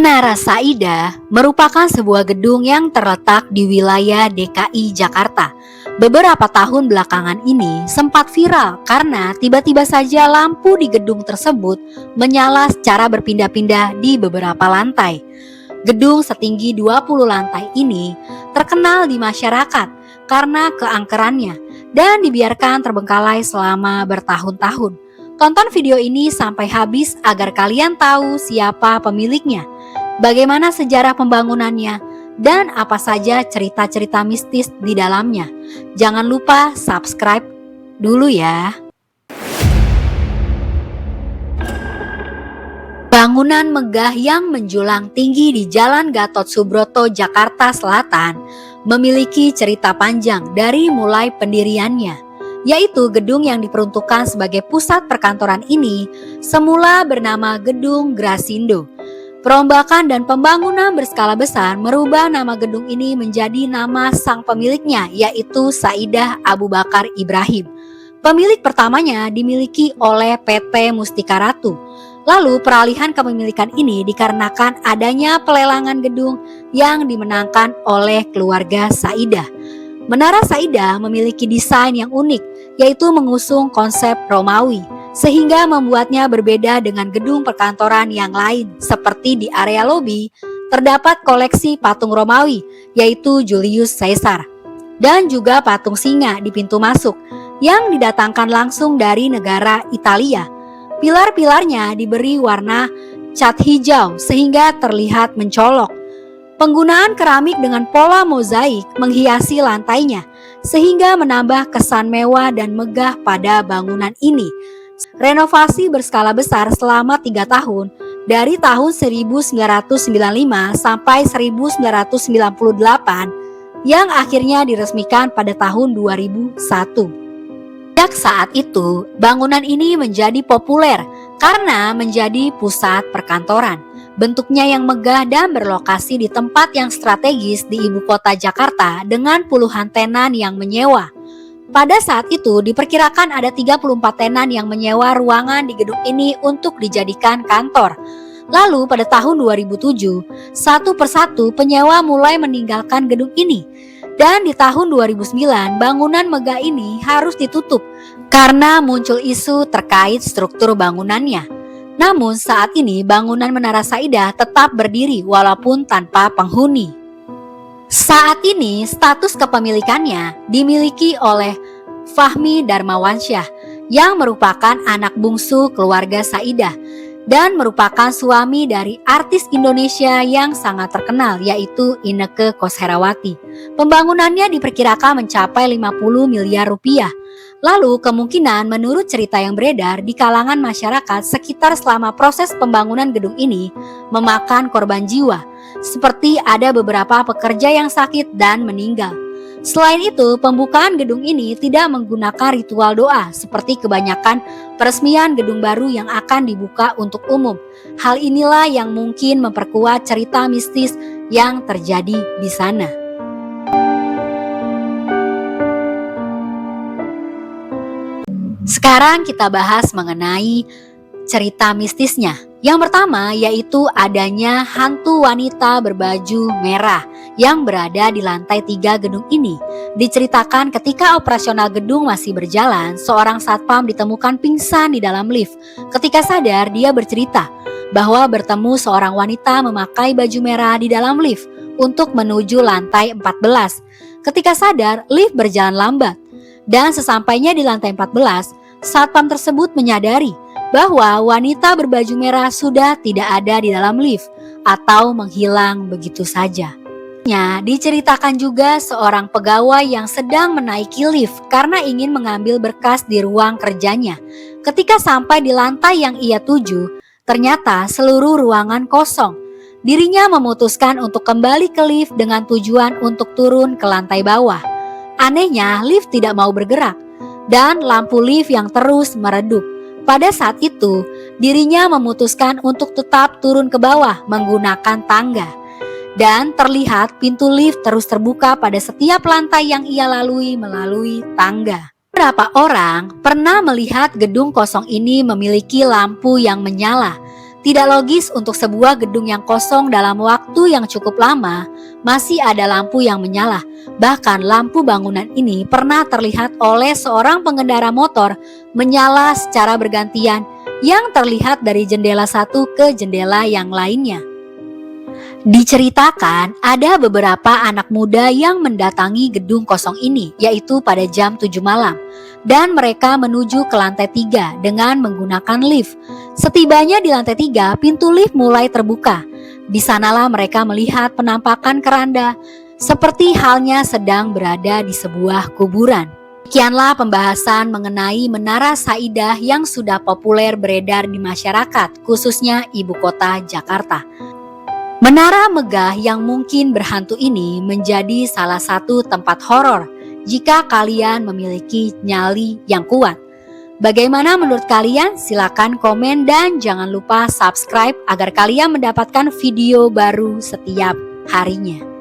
Menara Saida merupakan sebuah gedung yang terletak di wilayah DKI Jakarta. Beberapa tahun belakangan ini sempat viral karena tiba-tiba saja lampu di gedung tersebut menyala secara berpindah-pindah di beberapa lantai. Gedung setinggi 20 lantai ini terkenal di masyarakat karena keangkerannya dan dibiarkan terbengkalai selama bertahun-tahun. Tonton video ini sampai habis agar kalian tahu siapa pemiliknya, bagaimana sejarah pembangunannya, dan apa saja cerita-cerita mistis di dalamnya. Jangan lupa subscribe dulu ya. Bangunan megah yang menjulang tinggi di Jalan Gatot Subroto, Jakarta Selatan memiliki cerita panjang dari mulai pendiriannya, yaitu gedung yang diperuntukkan sebagai pusat perkantoran ini semula bernama Gedung Grasindo. Perombakan dan pembangunan berskala besar merubah nama gedung ini menjadi nama sang pemiliknya, yaitu Saidah Abu Bakar Ibrahim. Pemilik pertamanya dimiliki oleh PT Mustika Ratu. Lalu peralihan kepemilikan ini dikarenakan adanya pelelangan gedung yang dimenangkan oleh keluarga Saidah. Menara Saida memiliki desain yang unik, yaitu mengusung konsep Romawi, sehingga membuatnya berbeda dengan gedung perkantoran yang lain. Seperti di area lobi, terdapat koleksi patung Romawi, yaitu Julius Caesar, dan juga patung singa di pintu masuk, yang didatangkan langsung dari negara Italia. Pilar-pilarnya diberi warna cat hijau, sehingga terlihat mencolok. Penggunaan keramik dengan pola mozaik menghiasi lantainya sehingga menambah kesan mewah dan megah pada bangunan ini. Renovasi berskala besar selama 3 tahun dari tahun 1995 sampai 1998 yang akhirnya diresmikan pada tahun 2001. Sejak saat itu, bangunan ini menjadi populer karena menjadi pusat perkantoran. Bentuknya yang megah dan berlokasi di tempat yang strategis di ibu kota Jakarta dengan puluhan tenan yang menyewa. Pada saat itu diperkirakan ada 34 tenan yang menyewa ruangan di gedung ini untuk dijadikan kantor. Lalu pada tahun 2007, satu persatu penyewa mulai meninggalkan gedung ini. Dan di tahun 2009 bangunan megah ini harus ditutup karena muncul isu terkait struktur bangunannya. Namun saat ini bangunan Menara Saida tetap berdiri walaupun tanpa penghuni. Saat ini status kepemilikannya dimiliki oleh Fahmi Darmawansyah yang merupakan anak bungsu keluarga Saidah dan merupakan suami dari artis Indonesia yang sangat terkenal, yaitu Inneke Koesherawati. Pembangunannya diperkirakan mencapai 50 miliar rupiah. Lalu kemungkinan menurut cerita yang beredar di kalangan masyarakat sekitar selama proses pembangunan gedung ini memakan korban jiwa, seperti ada beberapa pekerja yang sakit dan meninggal. Selain itu, pembukaan gedung ini tidak menggunakan ritual doa seperti kebanyakan peresmian gedung baru yang akan dibuka untuk umum. Hal inilah yang mungkin memperkuat cerita mistis yang terjadi di sana. Sekarang kita bahas mengenai cerita mistisnya. Yang pertama yaitu adanya hantu wanita berbaju merah yang berada di lantai 3 gedung ini. Diceritakan ketika operasional gedung masih berjalan, seorang satpam ditemukan pingsan di dalam lift. Ketika sadar, dia bercerita bahwa bertemu seorang wanita memakai baju merah di dalam lift untuk menuju lantai 14. Ketika sadar, lift berjalan lambat. Dan sesampainya di lantai 14, satpam tersebut menyadari bahwa wanita berbaju merah sudah tidak ada di dalam lift atau menghilang begitu saja. Diceritakan juga seorang pegawai yang sedang menaiki lift karena ingin mengambil berkas di ruang kerjanya. Ketika sampai di lantai yang ia tuju, ternyata seluruh ruangan kosong. Dirinya memutuskan untuk kembali ke lift dengan tujuan untuk turun ke lantai bawah. Anehnya, lift tidak mau bergerak dan lampu lift yang terus meredup. Pada saat itu, dirinya memutuskan untuk tetap turun ke bawah menggunakan tangga. Dan terlihat pintu lift terus terbuka pada setiap lantai yang ia lalui melalui tangga. Beberapa orang pernah melihat gedung kosong ini memiliki lampu yang menyala. Tidak logis untuk sebuah gedung yang kosong dalam waktu yang cukup lama, masih ada lampu yang menyala. Bahkan lampu bangunan ini pernah terlihat oleh seorang pengendara motor menyala secara bergantian yang terlihat dari jendela satu ke jendela yang lainnya. Diceritakan ada beberapa anak muda yang mendatangi gedung kosong ini, yaitu pada jam 7 malam. Dan mereka menuju ke lantai 3 dengan menggunakan lift. Setibanya di lantai 3, pintu lift mulai terbuka. Di sanalah mereka melihat penampakan keranda, seperti halnya sedang berada di sebuah kuburan. Sekianlah pembahasan mengenai Menara Saidah yang sudah populer beredar di masyarakat, khususnya ibu kota Jakarta. Menara megah yang mungkin berhantu ini menjadi salah satu tempat horor jika kalian memiliki nyali yang kuat. Bagaimana menurut kalian? Silakan komen dan jangan lupa subscribe agar kalian mendapatkan video baru setiap harinya.